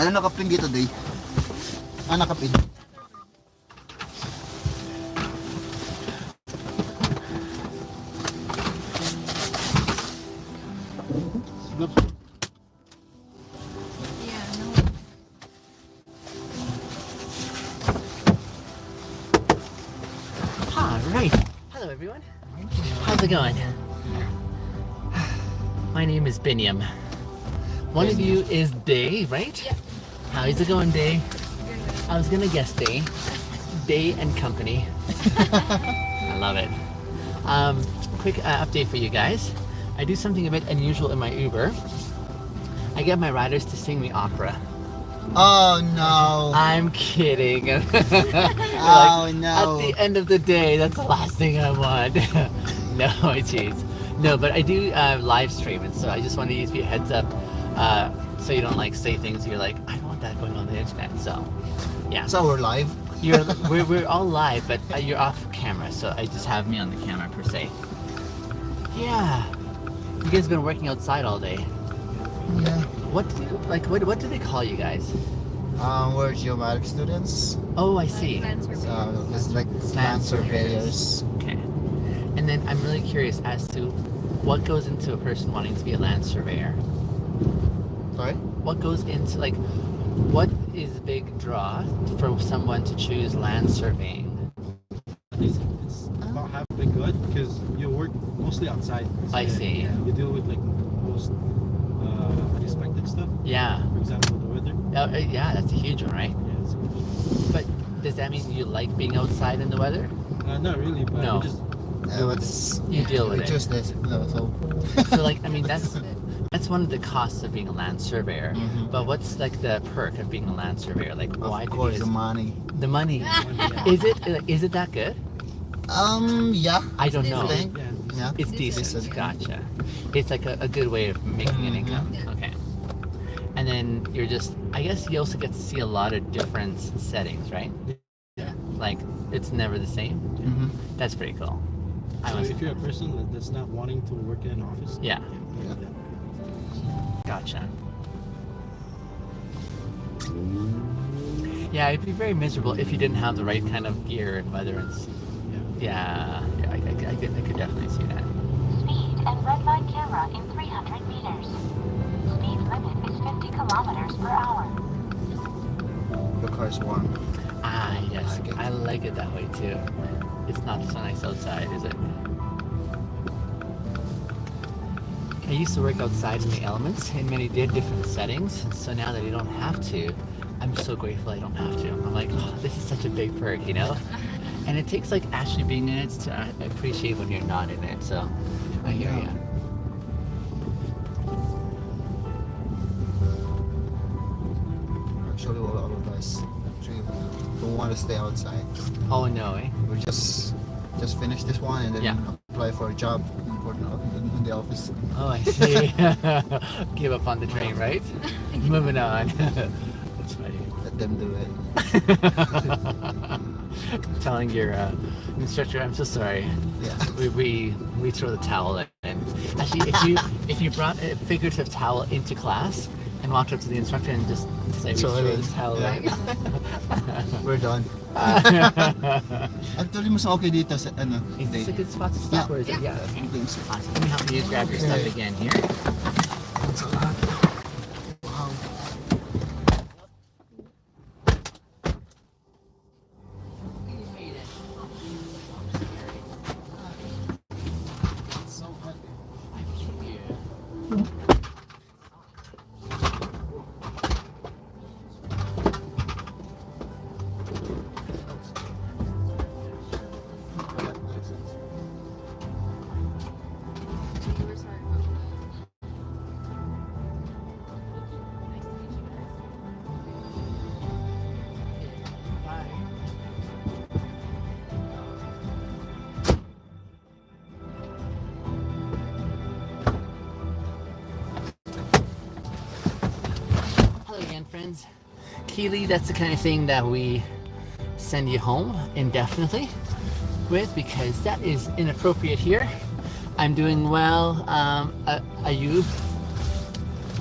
Ano nakapin dito, Day? Nakapin. Alright. Hello everyone. How's it going? My name is Binyam. One of you is Day, right? Yeah. How's it going, Day? I was gonna guess Day. Day and Company. I love it. Quick update for you guys. I do something a bit unusual in my Uber. I get my riders to sing me opera. Oh no. I'm kidding. Oh no. At the end of the day, that's the last thing I want. No, jeez. No, but I do live stream it, so I just want to give you a heads up, so you don't like say things you're like, I don't want that going on the internet. So, yeah. So we're live. We're all live, but you're off camera, so I just have me on the camera per se. Yeah. You guys have been working outside all day. Yeah. What do they call you guys? We're geomatic students. Oh, I see. So it's like land surveyors. Okay. And then I'm really curious as to what goes into a person wanting to be a land surveyor. Sorry? What goes into, like, what is the big draw for someone to choose land surveying? It's about halfway good because you work mostly outside. So I see. You deal with like most unexpected stuff. Yeah. For example, the weather. Yeah, that's a huge one, right? Yeah, it's good. But does that mean you like being outside in the weather? Not really, but No. we just You deal with we it. choose this. No, so So, like, I mean, that's one of the costs of being a land surveyor. Mhm. But what's like the perk of being a land surveyor? Like, why of do course you the money. the money? yeah. Is it that good? Yeah. I don't know. I think. Yeah. Yeah. It's decent. Gotcha. It's like a good way of making an income. Yeah. Okay. And then you're just, I guess you also get to see a lot of different settings, right? Yeah. Like, it's never the same. Mm-hmm. That's pretty cool. So if you're a person that's not wanting to work in an office, Yeah. yeah. Gotcha. Yeah, it'd be very miserable if you didn't have the right kind of gear and whether it's, yeah, I could definitely see that. Speed and red light camera in 300 meters. Speed limit is 50 kilometers per hour. The car's warm. Ah, yes, I like it that way too. It's not so nice outside, is it? I used to work outside in the elements in many different settings, so now that I don't have to, I'm so grateful I don't have to. I'm like, oh, this is such a big perk, you know? And it takes like actually being in it to appreciate when you're not in it, so I hear Yeah. you. Actually, all of us actually don't want to stay outside. Oh no, eh? We just finished this one and then Yeah. apply for a job in the office. Oh, I see. Give up on the train, right? Moving on. That's funny. Let them do it. Telling your instructor, I'm so sorry. Yeah. We throw the towel in. Actually, if you brought a figurative towel into class and walked up to the instructor and just say we Throw throw it the in. towel Yeah. in. We're done. Actually, mas okay dito sa ano. Is this a good spot to stop, or is it? Yeah. I think so. Awesome. Let me help you grab your stuff again here. It's a lot. Wow. It's so heavy. Hello again, friends. Keely, that's the kind of thing that we send you home indefinitely with, because that is inappropriate here. I'm doing well. Ayub,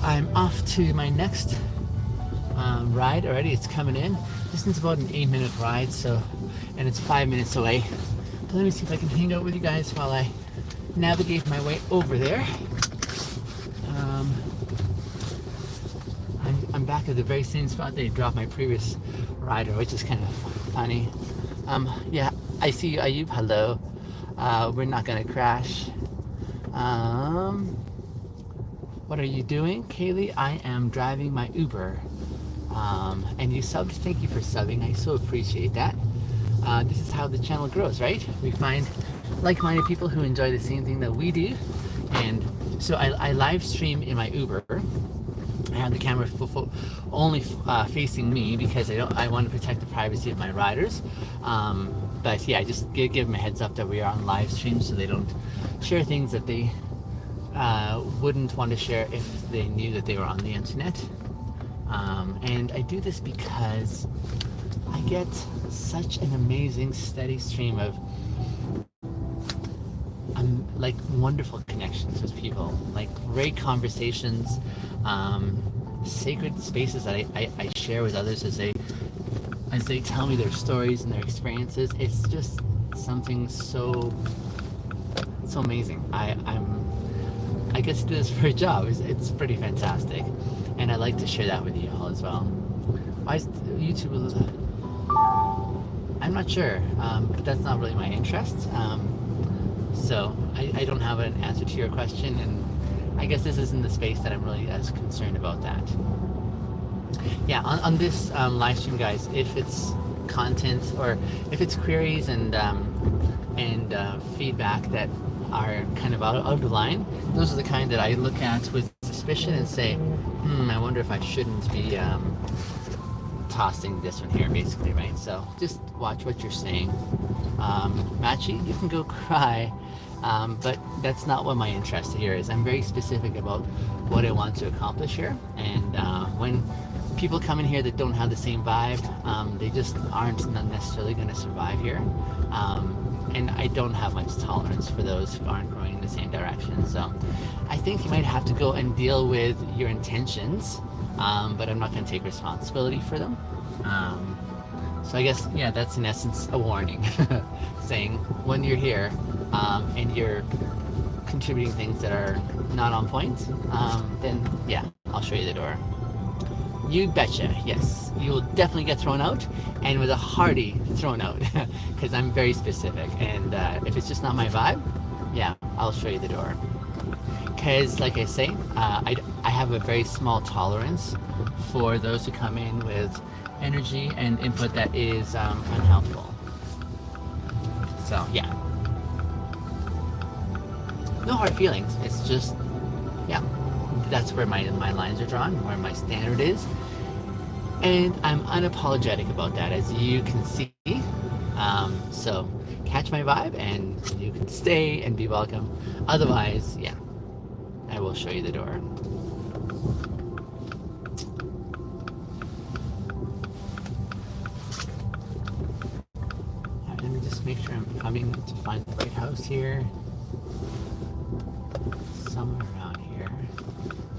I'm off to my next ride already. It's coming in. This is about an 8-minute ride, so, and it's 5 minutes away. But let me see if I can hang out with you guys while I navigate my way over there. I'm back at the very same spot they dropped my previous rider, which is kind of funny. Yeah, I see you, Ayub. Hello. We're not gonna crash. What are you doing, Kaylee? I am driving my Uber. And you subbed. Thank you for subbing. I so appreciate that. This is how the channel grows, right? We find like-minded people who enjoy the same thing that we do. And so I live stream in my Uber. I have the camera only facing me because I want to protect the privacy of my riders. But yeah, just give them a heads up that we are on live stream so they don't share things that they wouldn't want to share if they knew that they were on the internet. And I do this because I get such an amazing steady stream of like wonderful connections with people, like great conversations, sacred spaces that I share with others as they tell me their stories and their experiences. It's just something so amazing. I get to do this for a job. It's pretty fantastic, and I like to share that with you all as well. Why is YouTube a little? I'm not sure, but that's not really my interest. So I don't have an answer to your question, and I guess this isn't the space that I'm really as concerned about that. Yeah, on this live stream, guys, if it's content or if it's queries and feedback that are kind of out of line, those are the kind that I look at with suspicion and say, I wonder if I shouldn't be tossing this one here, basically, right? So just watch what you're saying. Machi, you can go cry, but that's not what my interest here is. I'm very specific about what I want to accomplish here, and when people come in here that don't have the same vibe, they just aren't necessarily going to survive here. And I don't have much tolerance for those who aren't going in the same direction. So I think you might have to go and deal with your intentions, but I'm not going to take responsibility for them. So I guess, yeah, that's in essence a warning, saying when you're here and you're contributing things that are not on point, then yeah, I'll show you the door. You betcha, yes. You will definitely get thrown out, and with a hearty thrown out, because I'm very specific. And if it's just not my vibe, yeah, I'll show you the door. Because, like I say, I have a very small tolerance for those who come in with energy and input that is unhelpful. So, yeah. No hard feelings. It's just, yeah. That's where my lines are drawn, where my standard is, and I'm unapologetic about that, as you can see. So catch my vibe and you can stay and be welcome. Otherwise, yeah, I will show you the door. Right, let me just make sure I'm coming to find the right house here. Somewhere around here.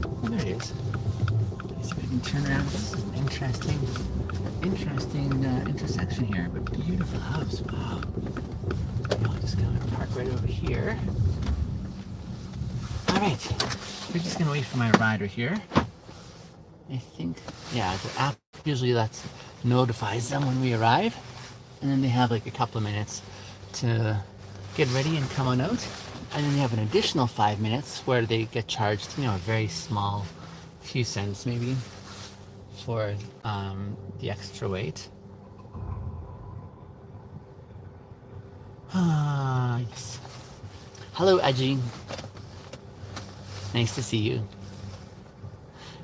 Oh, there it is. Let's see if I can turn around. This is an interesting intersection here, but beautiful house. Wow. I'll just go and park right over here. All right. We're just gonna wait for my rider here. I think, yeah, the app usually notifies them when we arrive, and then they have like a couple of minutes to get ready and come on out. And then they have an additional 5 minutes where they get charged, a very small, few cents maybe, for the extra weight. Ah, yes. Hello, Aji. Nice to see you.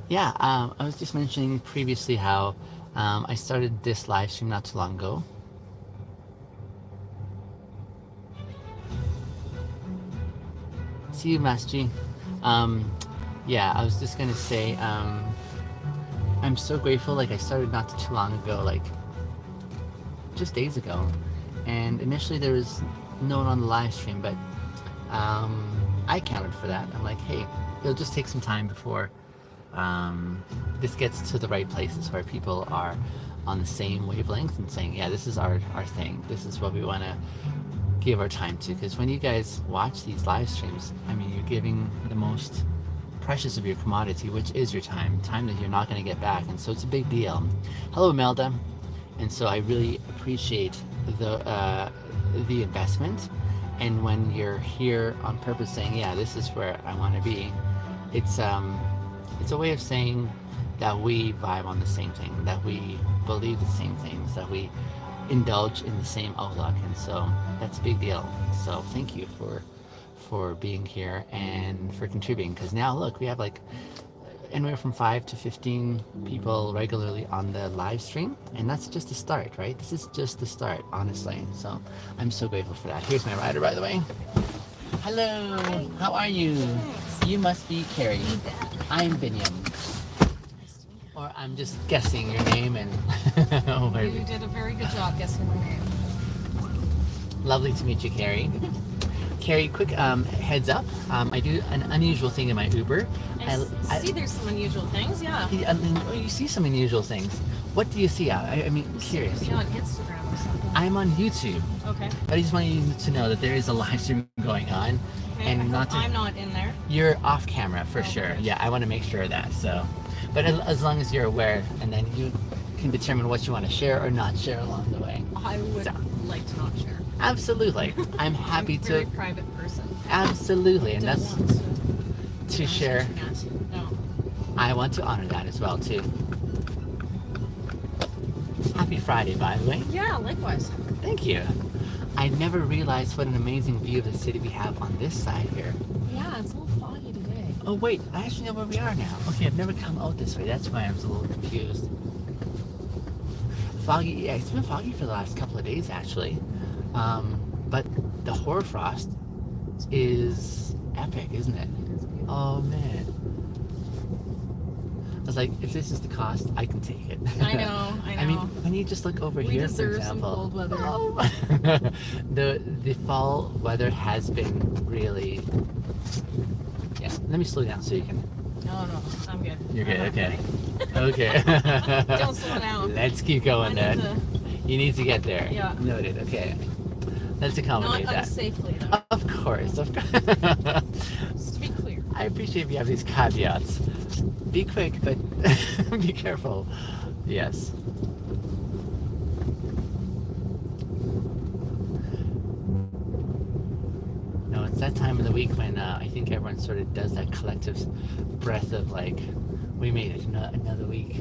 Yeah, I was just mentioning previously how I started this live stream not too long ago. See you, Master G. Yeah, I was just gonna say, I'm so grateful. Like, I started not too long ago, like just days ago, and initially there was no one on the live stream, but I counted for that. I'm like, hey, it'll just take some time before this gets to the right places where people are on the same wavelength and saying, yeah, this is our thing. This is what we want to give our time to. Because when you guys watch these live streams, I mean, you're giving the most precious of your commodity, which is your time that you're not going to get back. And so it's a big deal. Hello, Melda. And so I really appreciate the investment. And when you're here on purpose saying, yeah, this is where I want to be, it's a way of saying that we vibe on the same thing, that we believe the same things, that we indulge in the same outlook. And so that's a big deal. So thank you for being here and for contributing, because now look, we have like anywhere from 5 to 15 people regularly on the live stream, and that's just a start, right? This is just the start, honestly. So I'm so grateful for that. Here's my rider, by the way. Hello. Hi. How are you? Thanks. You must be Carrie. I'm Binyam. Or I'm just guessing your name and You did a very good job guessing my name. Lovely to meet you, Carrie. Carrie, quick heads up. I do an unusual thing in my Uber. I see there's some unusual things, yeah. You see some unusual things. What do you see? I mean, seriously. You're on Instagram or something. I'm on YouTube. Okay. But I just want you to know that there is a live stream going on. Okay. And I'm not in there. You're off camera for sure. Yeah, I want to make sure of that. So, but as long as you're aware, and then you can determine what you want to share or not share along the way. I would like to not share. Absolutely. I'm happy I'm a very private person. Absolutely, and Don't that's want to share. No. I want to honor that as well too. Happy Friday, by the way. Yeah, likewise. Thank you. I never realized what an amazing view of the city we have on this side here. Yeah, it's a little foggy today. Oh wait, I actually know where we are now. Okay, I've never come out this way. That's why I was a little confused. Foggy, yeah, it's been foggy for the last couple of days actually. But the hoarfrost is epic, isn't it? Oh man. I was like, if this is the cost, I can take it. I know. I mean, when you just look over here, for example. Some cold weather. Oh, the fall weather has been really. Yeah, let me slow down so you can. No, I'm good. You're good. Okay. Okay. Don't slow down. Let's keep going then. You need to get there. Yeah. Noted. Okay. Let's accommodate Not that. Unsafely, though. Of course. Just to be clear. I appreciate if you have these caveats. Be quick, but be careful. Yes. No, it's that time of the week when I think everyone sort of does that collective breath of like, we made it another week.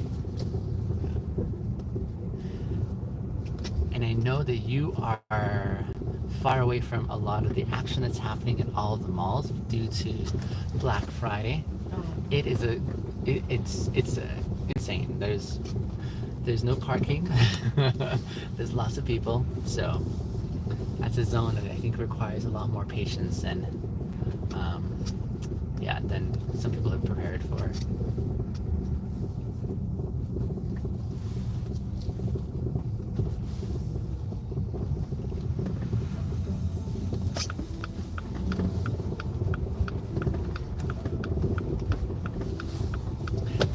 And I know that you are far away from a lot of the action that's happening in all of the malls due to Black Friday. Oh. It is it's insane. There's no parking. There's lots of people. So that's a zone that I think requires a lot more patience and than some people have prepared for.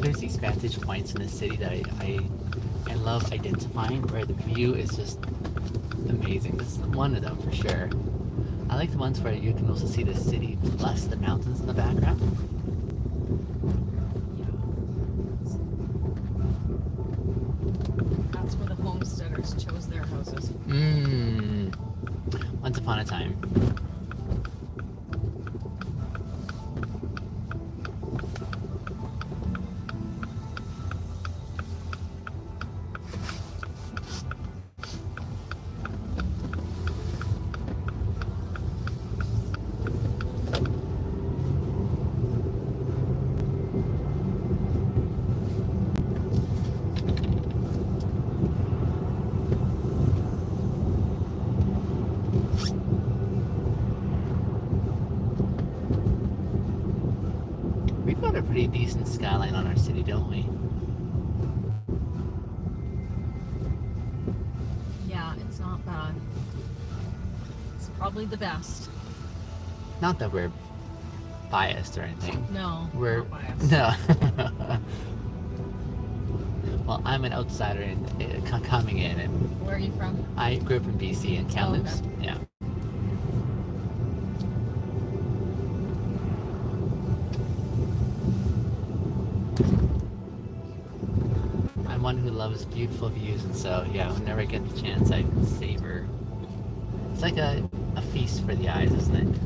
There's these vantage points in the city that I love identifying where the view is just amazing. This is one of them for sure. I like the ones where you can also see the city plus the mountains in the background. That's where the homesteaders chose their houses. Once upon a time. We've got a pretty decent skyline on our city, don't we? Yeah, it's not bad. It's probably the best. Not that we're biased or anything. No. We're not biased. no. Well, I'm an outsider coming in, and Where are you from? I grew up in BC in Kamloops. okay. Yeah. I'm one who loves beautiful views, and so yeah, whenever I get the chance, I savor. It's like a feast for the eyes, isn't it?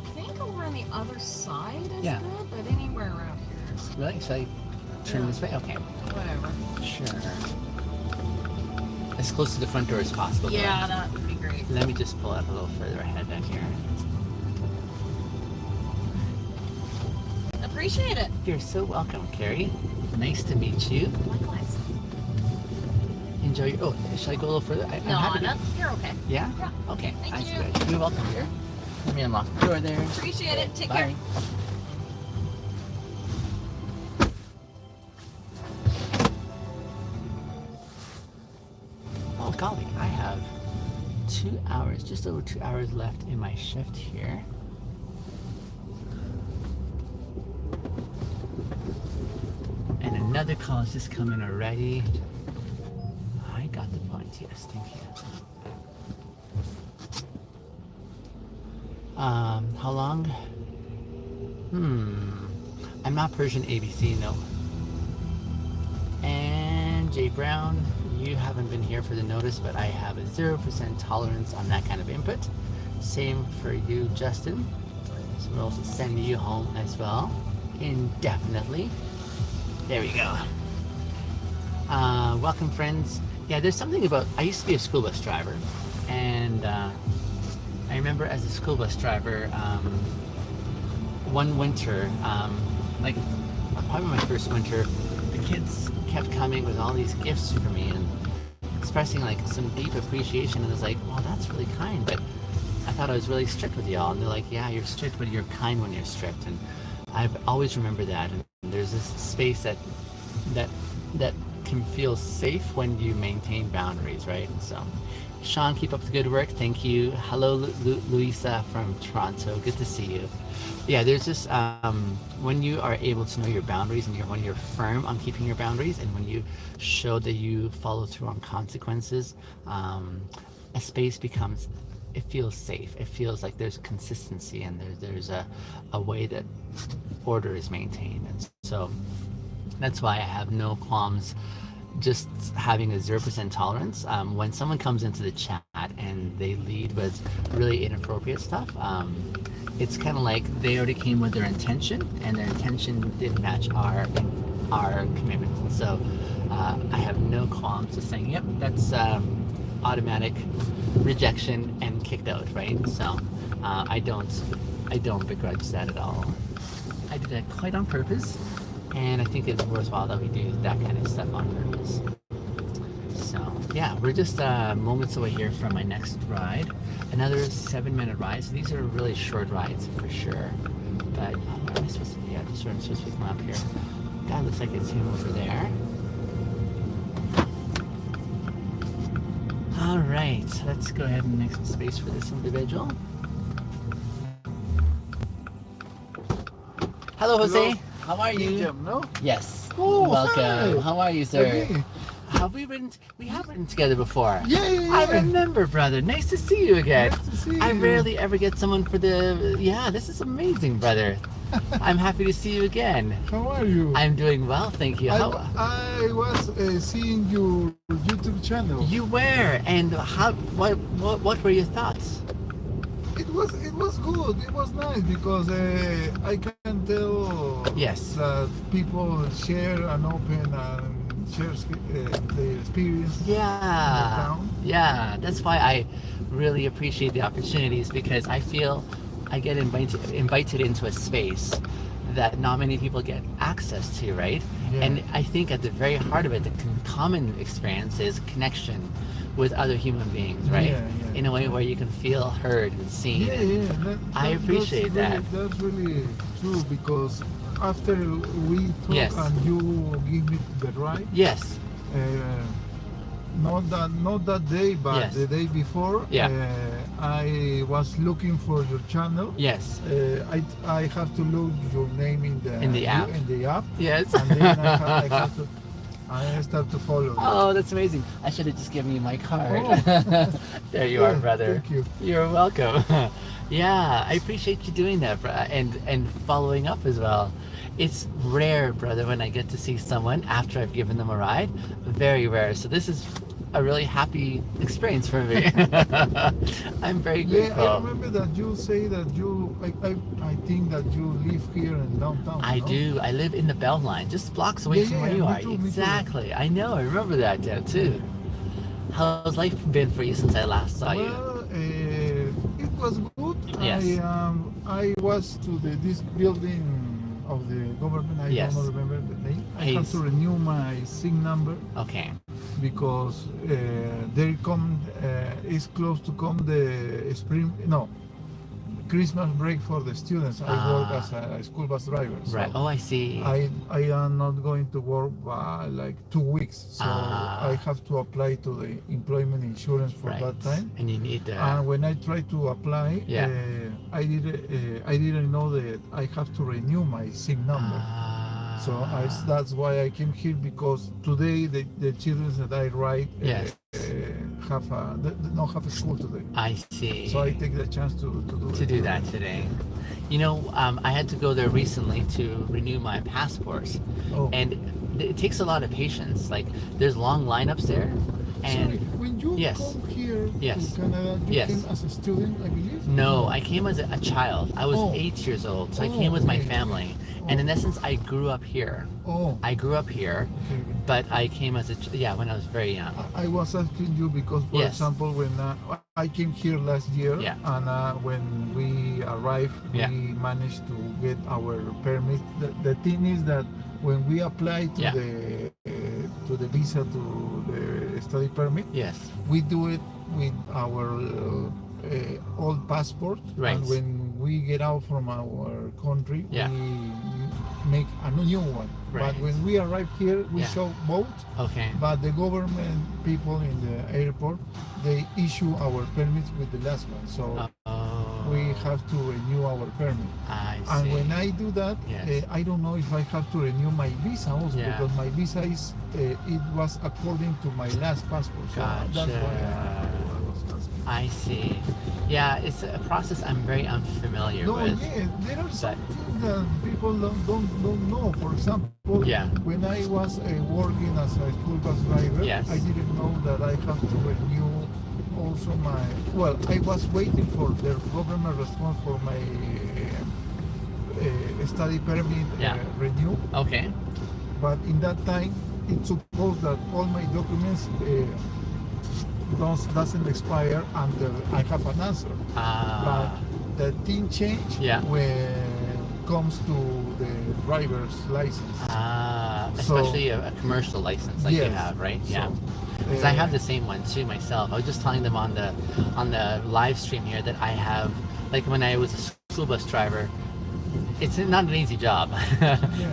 I think over on the other side is Yeah. good, but anywhere around here is Really? Should I turn Yeah. this way? Okay. whatever. Sure. As close to the front door as possible. though. Yeah, that would be great. Let me just pull up a little further ahead down here. Appreciate it. You're so welcome, Carrie. Nice to meet you. Likewise. Enjoy your. Oh, should I go a little further? I'm No, happy to- that's, you're okay. Yeah? Yeah. Okay. Thank That's you. good. You're welcome here. Let me unlock the door there. Appreciate it. Take Bye. care. Oh, golly. I have 2 hours, just over 2 hours left in my shift here. And another call has just come in already. I got the point, yes, thank you. How long? I'm not Persian ABC, no. And Jay Brown, you haven't been here for the notice, but I have a 0% tolerance on that kind of input. Same for you, Justin. So we'll also send you home as well, indefinitely. There we go. Welcome, friends. Yeah, there's something about, I used to be a school bus driver, and I remember as a school bus driver, one winter, like probably my first winter, the kids kept coming with all these gifts for me and expressing like some deep appreciation, and I was like, well, that's really kind, but I thought I was really strict with y'all. And they're like, yeah, you're strict, but you're kind when you're strict. And I've always remembered that. And there's this space that can feel safe when you maintain boundaries, right? And so, Sean, keep up the good work. Thank you. Hello, Louisa from Toronto. Good to see you. Yeah, there's this, when you are able to know your boundaries and when you're firm on keeping your boundaries and when you show that you follow through on consequences, a space becomes, it feels safe. It feels like there's consistency and there's a way that order is maintained. And so that's why I have no qualms just having a 0% tolerance. When someone comes into the chat and they lead with really inappropriate stuff, it's kind of like they already came with their intention, and their intention didn't match our commitment. So I have no qualms just saying, yep, that's automatic rejection and kicked out, right? So I don't begrudge that at all. I did that quite on purpose, and I think it's worthwhile that we do that kind of stuff on purpose. So yeah, we're just moments away here from my next ride. Another 7-minute ride. So these are really short rides for sure. But where am I supposed to be? Yeah, this is where I'm supposed to come up here. God, looks like it's him over there. All right, let's go ahead and make some space for this individual. Hello, Jose. How are you? Medium, no? Yes. Oh, Welcome. hi. How are you, sir? Okay. Have we ridden? We have ridden together before. Yeah. I remember, brother. Nice to see you again. Nice to see I you. rarely ever get someone for the. Yeah, this is amazing, brother. I'm happy to see you again. How are you? I'm doing well, thank you. How? I was seeing your YouTube channel. You were, and how? What were your thoughts? It was good. It was nice because I can tell Yes. that people share and open and share their experience. Yeah, town. yeah. That's why I really appreciate the opportunities because I feel I get invited into a space that not many people get access to, right? Yeah. And I think at the very heart of it, the common experience is connection with other human beings, right? Yeah. In a way where you can feel heard and seen. Yeah. I appreciate that. That's really true because after we talk Yes. and you give me the ride, Yes. not that day, but Yes. the day before, Yeah. I was looking for your channel. Yes. I have to look your name in the app. In the app, Yes. and then I start to follow. you. Oh, that's amazing. I should have just given you my card. Oh. There you are, Yeah, brother. thank you. You're welcome. Yeah, I appreciate you doing that, and following up as well. It's rare, brother, when I get to see someone after I've given them a ride. Very rare. So this is a really happy experience for me. I'm very Yeah, grateful. I remember that you say that you. I think that you live here in downtown. I no? do. I live in the Beltline, just blocks away Yeah, from where yeah, you me are. too, me too. Exactly. I know. I remember that, Dad, too. How's life been for you since I last saw you? Well, it was good. Yes. I was to this building of the government. I Yes. don't remember the name. I have Yes. to renew my SIM number Okay. because it's close to come the Christmas break for the students. I work as a school bus driver. So Right. Oh, I see. I am not going to work by like 2 weeks, so I have to apply to the employment insurance for Right. that time. And you need And when I tried to apply, Yeah. I didn't know that I have to renew my SIM number. So that's why I came here because today the children that I ride Yes. they don't have a school today. I see. So I take the chance to do that today. You know, I had to go there recently to renew my passport, Oh. and it takes a lot of patience. Like, there's long lineups there, and Sorry, when you Yes. come here Yes. to Canada, you Yes. came as a student, I believe? no, I came as a child. I was Oh. 8 years old, so I Oh, came with my okay. family. And in essence, I grew up here. Oh, I grew up here, okay. but I came as when I was very young. I was asking you because, for Yes. example, when I came here last year, Yeah. and when we arrived, Yeah. we managed to get our permit. The thing is that when we apply to Yeah. the visa to the study permit, Yes. we do it with our old passport, Right. and when we get out from our country, Yeah. we make a new one. Right. But when we arrive here, we Yeah. show both. Okay. But the government people in the airport, they issue our permits with the last one, so we have to renew our permit. I see. And when I do that, Yes. I don't know if I have to renew my visa also, Yeah. because my visa is it was according to my last passport. So that's why I was asking. I see. Yeah, it's a process I'm very unfamiliar No, with. yeah, there are some But- things that people don't know. For example, Yeah. when I was working as a school bus driver, Yes. I didn't know that I have to renew also my. Well, I was waiting for the government response for my study permit Yeah. renew. Okay. But in that time, it's supposed that all my documents doesn't expire until I have an answer. But the thing changed Yeah. when comes to the driver's license. Especially a commercial license like you Yes. have, right? So, Yeah. Because I have the same one too myself. I was just telling them on the live stream here that I have, like when I was a school bus driver, it's not an easy job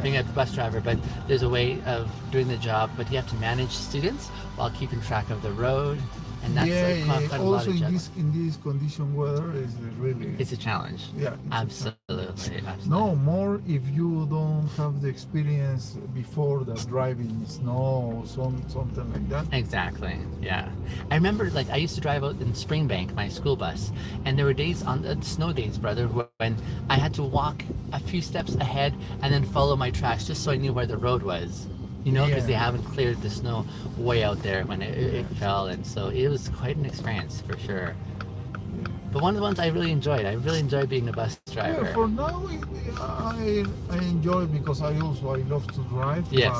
being a bus driver, but there's a way of doing the job, but you have to manage students while keeping track of the road and that's yeah, quite a lot also of in juggling. this condition weather is really It's a challenge. yeah, it's a Absolutely. no more if you don't have the experience before that driving snow or something like that. Exactly. Yeah. I remember, like, I used to drive out in Springbank, my school bus, and there were days on snow days, brother, when I had to walk a few steps ahead and then follow my tracks just so I knew where the road was. You know, because they Yeah. haven't cleared the snow way out there when it fell, and so it was quite an experience for sure. But one of the ones I really enjoyed. I really enjoyed being a bus driver. Yeah, for now I enjoy because I love to drive. Yes.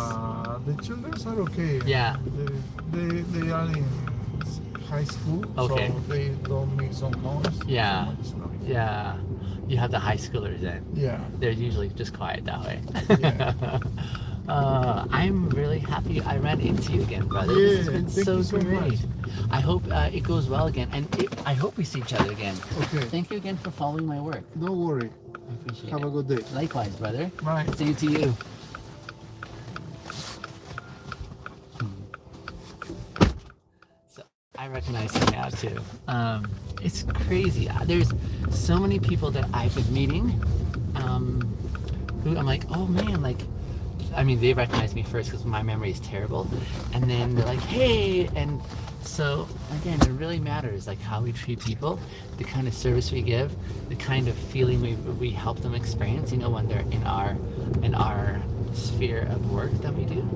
The children are okay. Yeah. They are in high school, Okay. so they don't make some noise. Yeah. So much noise. Yeah. You have the high schoolers in. Yeah. They're usually just quiet that way. Yeah. I'm really happy I ran into you again, brother. Yeah, This has been thank so you so great. much. I hope it goes well again, and I hope we see each other again. Okay. Thank you again for following my work. Don't worry. I appreciate Have it. a good day. Likewise, brother. Bye. Same to you. So I recognize him now too. It's crazy. There's so many people that I've been meeting who I'm like, oh man, like, I mean, they recognize me first because my memory is terrible, and then they're like, hey, and so again, it really matters, like how we treat people, the kind of service we give, the kind of feeling we help them experience, you know, when they're in our sphere of work that we do.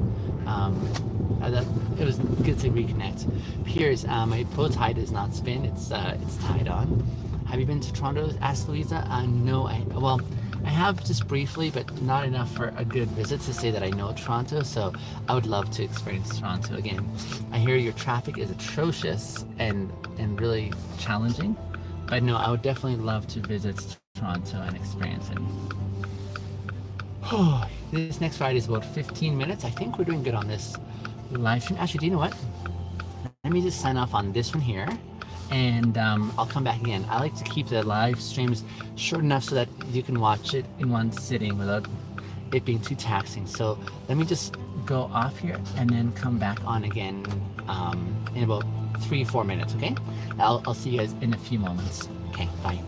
It was good to reconnect. Piers, my bow tie does not spin. It's tied on. Have you been to Toronto? Asked Louisa. No, I have just briefly, but not enough for a good visit to say that I know Toronto. So I would love to experience Toronto again. I hear your traffic is atrocious and really challenging, but no, I would definitely love to visit Toronto and experience it. This next ride is about 15 minutes. I think we're doing good on this live stream. Actually, do you know what? Let me just sign off on this one here, and I'll come back again. I like to keep the live streams short enough so that you can watch it in one sitting without it being too taxing. So let me just go off here and then come back on again in about 3-4 minutes, okay? I'll see you guys in a few moments. Okay, bye.